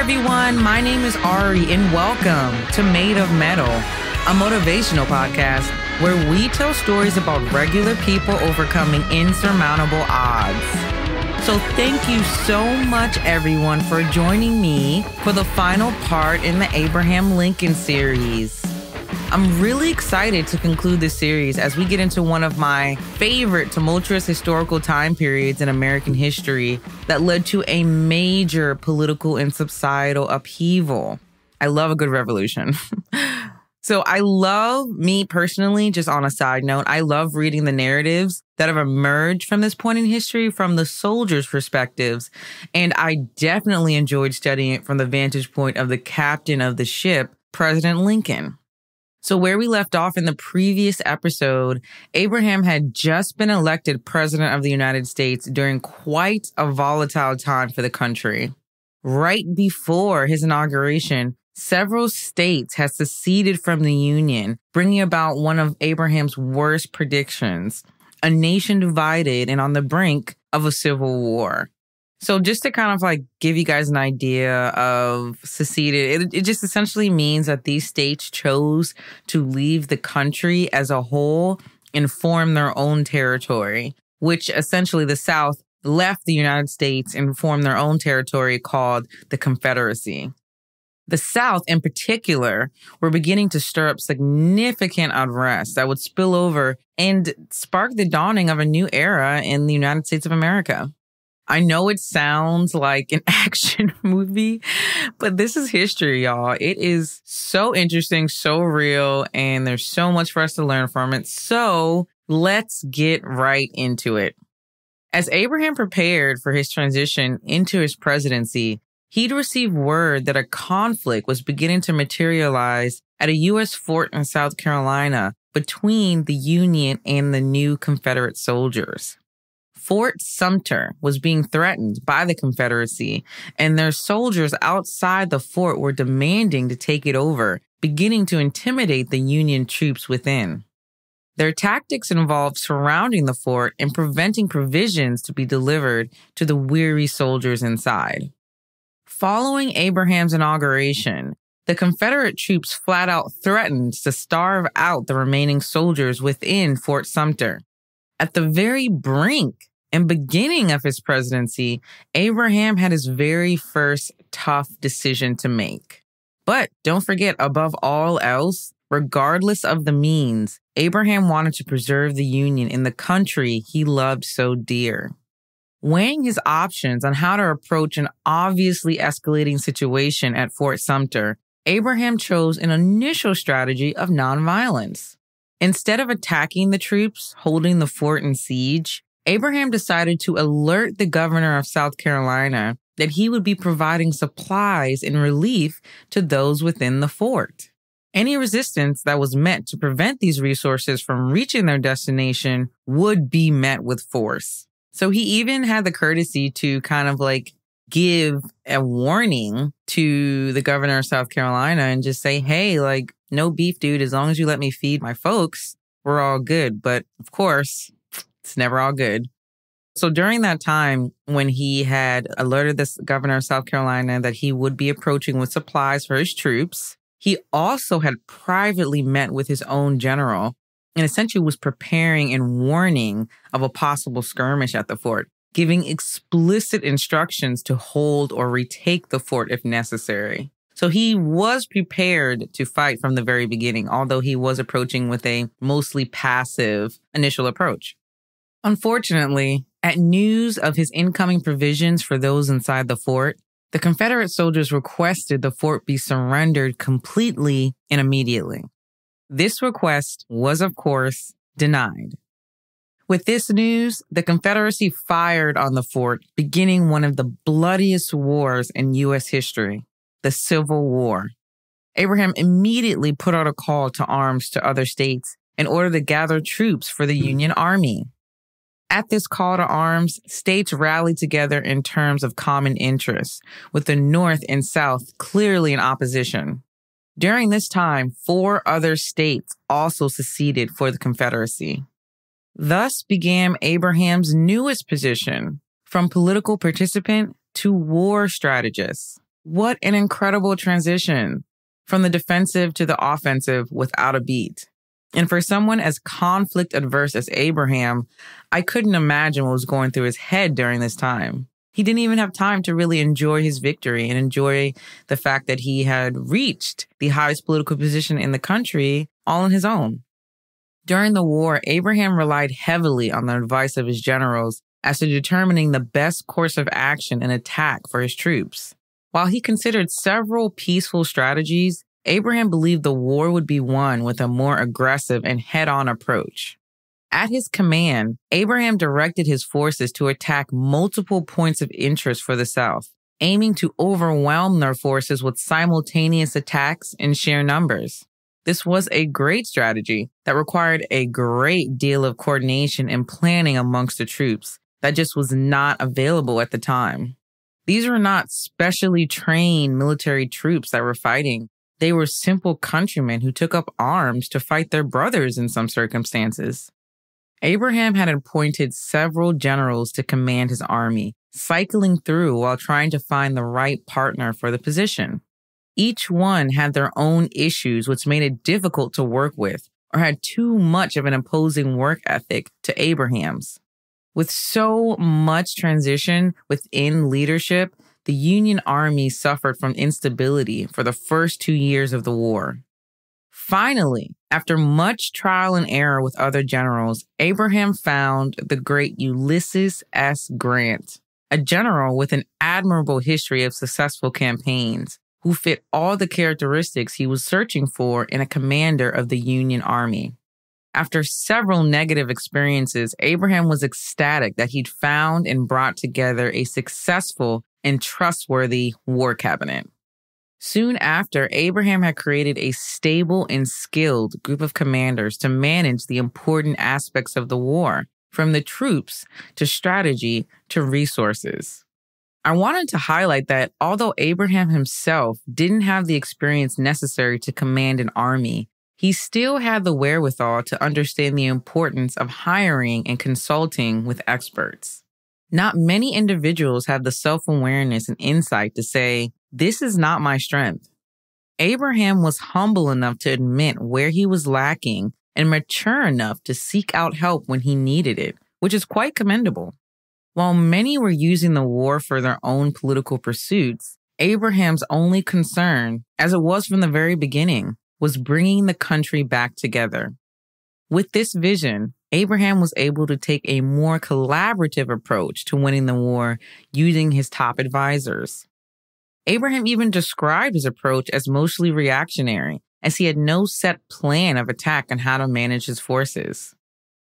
everyone. My name is Ari, and welcome to Made of Mettle, a motivational podcast where we tell stories about regular people overcoming insurmountable odds. So thank you so much, everyone, for joining me for the final part in the Abraham Lincoln series. I'm really excited to conclude this series as we get into one of my favorite tumultuous historical time periods in American history that led to a major political and societal upheaval. I love a good revolution. Me personally, just on a side note, I love reading the narratives that have emerged from this point in history from the soldiers' perspectives. And I definitely enjoyed studying it from the vantage point of the captain of the ship, President Lincoln. So where we left off in the previous episode, Abraham had just been elected president of the United States during quite a volatile time for the country. Right before his inauguration, several states had seceded from the Union, bringing about one of Abraham's worst predictions, a nation divided and on the brink of a civil war. So just to kind of give you guys an idea of seceded, it just essentially means that these states chose to leave the country as a whole and form their own territory, which essentially the South left the United States and formed their own territory called the Confederacy. The South, in particular, were beginning to stir up significant unrest that would spill over and spark the dawning of a new era in the United States of America. I know it sounds like an action movie, but this is history, y'all. It is so interesting, so real, and there's so much for us to learn from it. So let's get right into it. As Abraham prepared for his transition into his presidency, he'd received word that a conflict was beginning to materialize at a U.S. fort in South Carolina between the Union and the new Confederate soldiers. Fort Sumter was being threatened by the Confederacy, and their soldiers outside the fort were demanding to take it over, beginning to intimidate the Union troops within. Their tactics involved surrounding the fort and preventing provisions to be delivered to the weary soldiers inside. Following Abraham's inauguration, the Confederate troops flat out threatened to starve out the remaining soldiers within Fort Sumter. At the very brink and beginning of his presidency, Abraham had his very first tough decision to make. But don't forget, above all else, regardless of the means, Abraham wanted to preserve the Union in the country he loved so dear. Weighing his options on how to approach an obviously escalating situation at Fort Sumter, Abraham chose an initial strategy of nonviolence. Instead of attacking the troops holding the fort in siege, Abraham decided to alert the governor of South Carolina that he would be providing supplies and relief to those within the fort. Any resistance that was meant to prevent these resources from reaching their destination would be met with force. So he even had the courtesy to give a warning to the governor of South Carolina and just say, hey, no beef, dude. As long as you let me feed my folks, we're all good. But of course, it's never all good. So during that time, when he had alerted this governor of South Carolina that he would be approaching with supplies for his troops, he also had privately met with his own general and essentially was preparing and warning of a possible skirmish at the fort, giving explicit instructions to hold or retake the fort if necessary. So he was prepared to fight from the very beginning, although he was approaching with a mostly passive initial approach. Unfortunately, at news of his incoming provisions for those inside the fort, the Confederate soldiers requested the fort be surrendered completely and immediately. This request was, of course, denied. With this news, the Confederacy fired on the fort, beginning one of the bloodiest wars in U.S. history, the Civil War. Abraham immediately put out a call to arms to other states in order to gather troops for the Union Army. At this call to arms, states rallied together in terms of common interests, with the North and South clearly in opposition. During this time, 4 other states also seceded for the Confederacy. Thus began Abraham's newest position, from political participant to war strategist. What an incredible transition from the defensive to the offensive without a beat. And for someone as conflict adverse as Abraham, I couldn't imagine what was going through his head during this time. He didn't even have time to really enjoy his victory and enjoy the fact that he had reached the highest political position in the country all on his own. During the war, Abraham relied heavily on the advice of his generals as to determining the best course of action and attack for his troops. While he considered several peaceful strategies, Abraham believed the war would be won with a more aggressive and head-on approach. At his command, Abraham directed his forces to attack multiple points of interest for the South, aiming to overwhelm their forces with simultaneous attacks in sheer numbers. This was a great strategy that required a great deal of coordination and planning amongst the troops that just was not available at the time. These were not specially trained military troops that were fighting. They were simple countrymen who took up arms to fight their brothers in some circumstances. Abraham had appointed several generals to command his army, cycling through while trying to find the right partner for the position. Each one had their own issues, which made it difficult to work with, or had too much of an imposing work ethic to Abraham's. With so much transition within leadership, the Union Army suffered from instability for the first 2 years of the war. Finally, after much trial and error with other generals, Abraham found the great Ulysses S. Grant, a general with an admirable history of successful campaigns, who fit all the characteristics he was searching for in a commander of the Union Army. After several negative experiences, Abraham was ecstatic that he'd found and brought together a successful and trustworthy war cabinet. Soon after, Abraham had created a stable and skilled group of commanders to manage the important aspects of the war, from the troops to strategy to resources. I wanted to highlight that although Abraham himself didn't have the experience necessary to command an army, he still had the wherewithal to understand the importance of hiring and consulting with experts. Not many individuals have the self-awareness and insight to say, "This is not my strength." Abraham was humble enough to admit where he was lacking and mature enough to seek out help when he needed it, which is quite commendable. While many were using the war for their own political pursuits, Abraham's only concern, as it was from the very beginning, was bringing the country back together. With this vision, Abraham was able to take a more collaborative approach to winning the war using his top advisors. Abraham even described his approach as mostly reactionary, as he had no set plan of attack on how to manage his forces.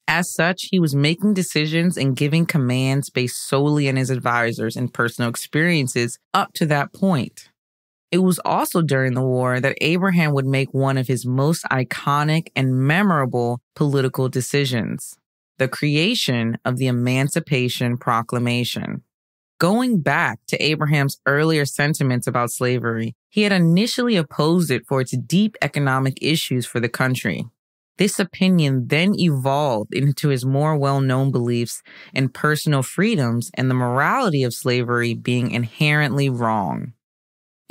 As such, he was making decisions and giving commands based solely on his advisors and personal experiences up to that point. It was also during the war that Abraham would make one of his most iconic and memorable political decisions, the creation of the Emancipation Proclamation. Going back to Abraham's earlier sentiments about slavery, he had initially opposed it for its deep economic issues for the country. This opinion then evolved into his more well-known beliefs in personal freedoms and the morality of slavery being inherently wrong.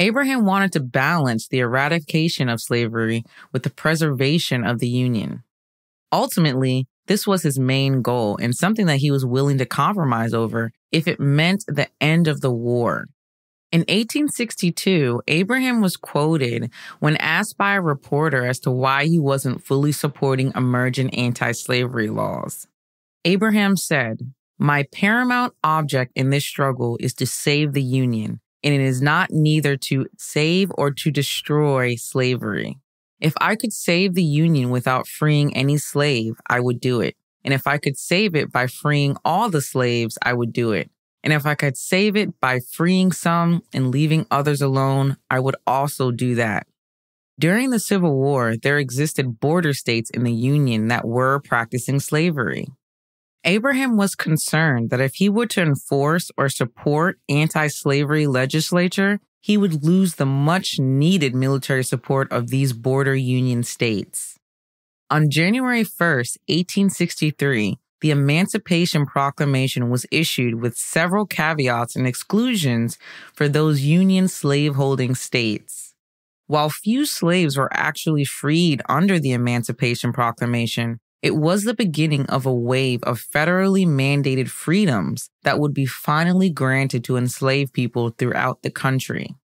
Abraham wanted to balance the eradication of slavery with the preservation of the Union. Ultimately, this was his main goal and something that he was willing to compromise over if it meant the end of the war. In 1862, Abraham was quoted when asked by a reporter as to why he wasn't fully supporting emergent anti-slavery laws. Abraham said, "My paramount object in this struggle is to save the Union, and it is not neither to save or to destroy slavery. If I could save the Union without freeing any slave, I would do it. And if I could save it by freeing all the slaves, I would do it. And if I could save it by freeing some and leaving others alone, I would also do that." During the Civil War, there existed border states in the Union that were practicing slavery. Abraham was concerned that if he were to enforce or support anti-slavery legislature, he would lose the much-needed military support of these border Union states. On January 1st, 1863, the Emancipation Proclamation was issued with several caveats and exclusions for those Union slaveholding states. While few slaves were actually freed under the Emancipation Proclamation, it was the beginning of a wave of federally mandated freedoms that would be finally granted to enslaved people throughout the country.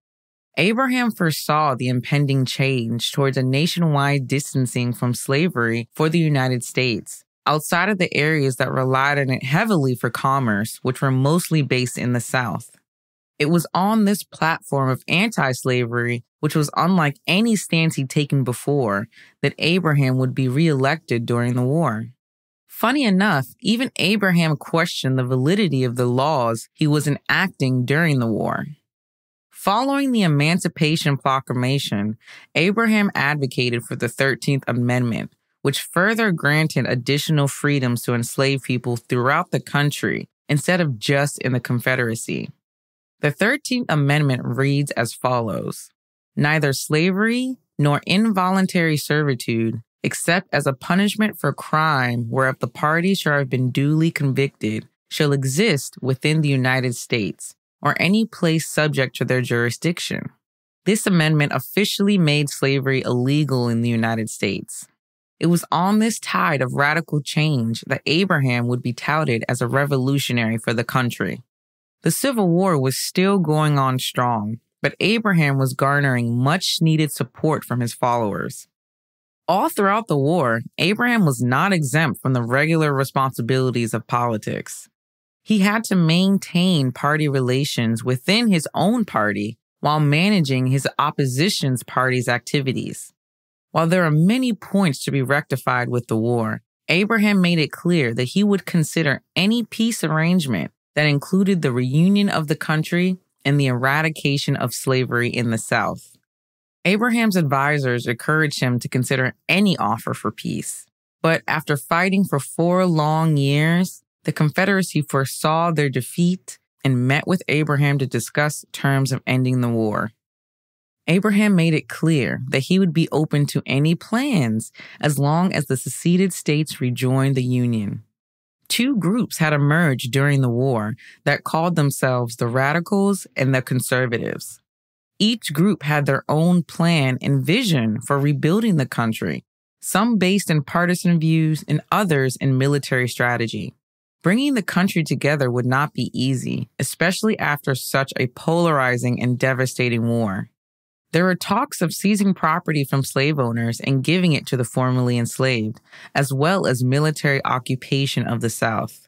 Abraham foresaw the impending change towards a nationwide distancing from slavery for the United States, outside of the areas that relied on it heavily for commerce, which were mostly based in the South. It was on this platform of anti-slavery, which was unlike any stance he'd taken before, that Abraham would be reelected during the war. Funny enough, even Abraham questioned the validity of the laws he was enacting during the war. Following the Emancipation Proclamation, Abraham advocated for the 13th Amendment, which further granted additional freedoms to enslaved people throughout the country instead of just in the Confederacy. The 13th Amendment reads as follows: "Neither slavery nor involuntary servitude, except as a punishment for crime whereof the parties shall have been duly convicted, shall exist within the United States, or any place subject to their jurisdiction." This amendment officially made slavery illegal in the United States. It was on this tide of radical change that Abraham would be touted as a revolutionary for the country. The Civil War was still going on strong, but Abraham was garnering much-needed support from his followers. All throughout the war, Abraham was not exempt from the regular responsibilities of politics. He had to maintain party relations within his own party while managing his opposition's party's activities. While there are many points to be rectified with the war, Abraham made it clear that he would consider any peace arrangement that included the reunion of the country and the eradication of slavery in the South. Abraham's advisors encouraged him to consider any offer for peace. But after fighting for 4 long years, the Confederacy foresaw their defeat and met with Abraham to discuss terms of ending the war. Abraham made it clear that he would be open to any plans as long as the seceded states rejoined the Union. 2 groups had emerged during the war that called themselves the Radicals and the Conservatives. Each group had their own plan and vision for rebuilding the country, some based in partisan views and others in military strategy. Bringing the country together would not be easy, especially after such a polarizing and devastating war. There were talks of seizing property from slave owners and giving it to the formerly enslaved, as well as military occupation of the South.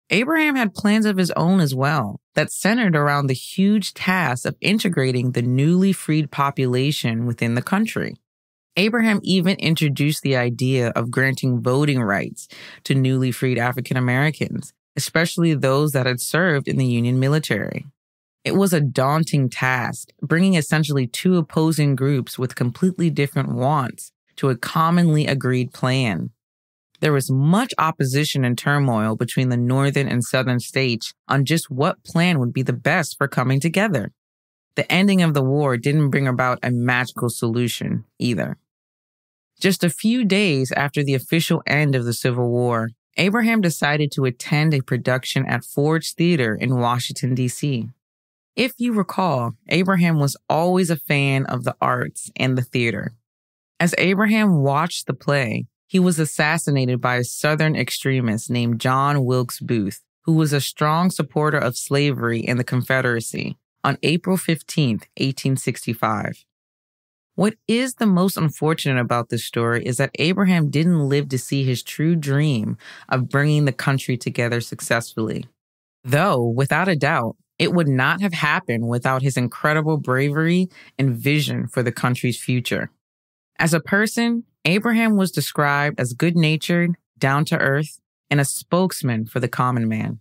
Abraham had plans of his own as well that centered around the huge task of integrating the newly freed population within the country. Abraham even introduced the idea of granting voting rights to newly freed African Americans, especially those that had served in the Union military. It was a daunting task, bringing essentially 2 opposing groups with completely different wants to a commonly agreed plan. There was much opposition and turmoil between the northern and southern states on just what plan would be the best for coming together. The ending of the war didn't bring about a magical solution either. Just a few days after the official end of the Civil War, Abraham decided to attend a production at Ford's Theater in Washington, D.C. If you recall, Abraham was always a fan of the arts and the theater. As Abraham watched the play, he was assassinated by a Southern extremist named John Wilkes Booth, who was a strong supporter of slavery in the Confederacy, on April 15, 1865. What is the most unfortunate about this story is that Abraham didn't live to see his true dream of bringing the country together successfully. Though, without a doubt, it would not have happened without his incredible bravery and vision for the country's future. As a person, Abraham was described as good-natured, down-to-earth, and a spokesman for the common man.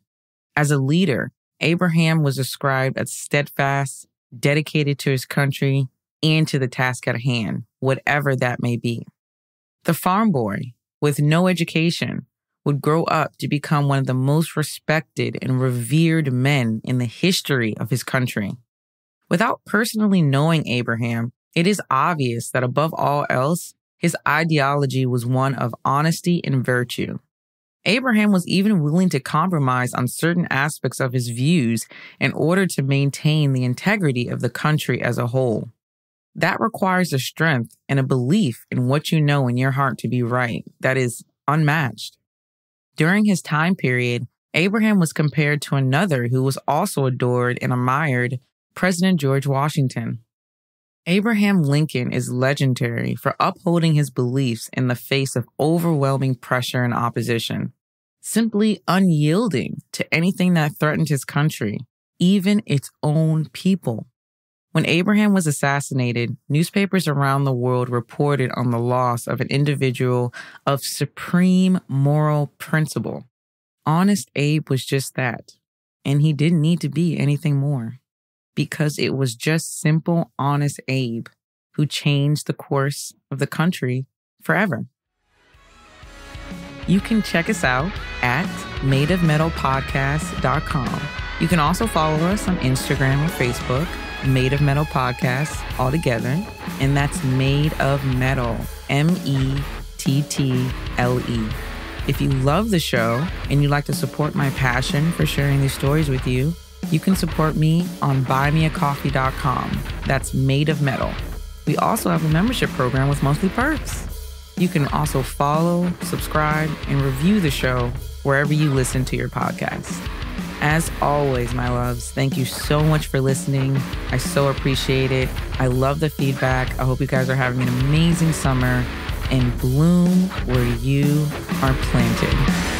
As a leader, Abraham was described as steadfast, dedicated to his country, and to the task at hand, whatever that may be. The farm boy, with no education, would grow up to become one of the most respected and revered men in the history of his country. Without personally knowing Abraham, it is obvious that above all else, his ideology was one of honesty and virtue. Abraham was even willing to compromise on certain aspects of his views in order to maintain the integrity of the country as a whole. That requires a strength and a belief in what you know in your heart to be right that is unmatched. During his time period, Abraham was compared to another who was also adored and admired, President George Washington. Abraham Lincoln is legendary for upholding his beliefs in the face of overwhelming pressure and opposition, simply unyielding to anything that threatened his country, even its own people. When Abraham was assassinated, newspapers around the world reported on the loss of an individual of supreme moral principle. Honest Abe was just that, and he didn't need to be anything more, because it was just simple, honest Abe who changed the course of the country forever. You can check us out at madeofmetalpodcast.com. You can also follow us on Instagram or Facebook, Made of Metal Podcast, all together, and that's Made of Metal, Mettle. If you love the show and you'd like to support my passion for sharing these stories with you, you can support me on buymeacoffee.com. That's Made of Metal. We also have a membership program with monthly perks. You can also follow, subscribe, and review the show wherever you listen to your podcast. As always, my loves, thank you so much for listening. I so appreciate it. I love the feedback. I hope you guys are having an amazing summer and bloom where you are planted.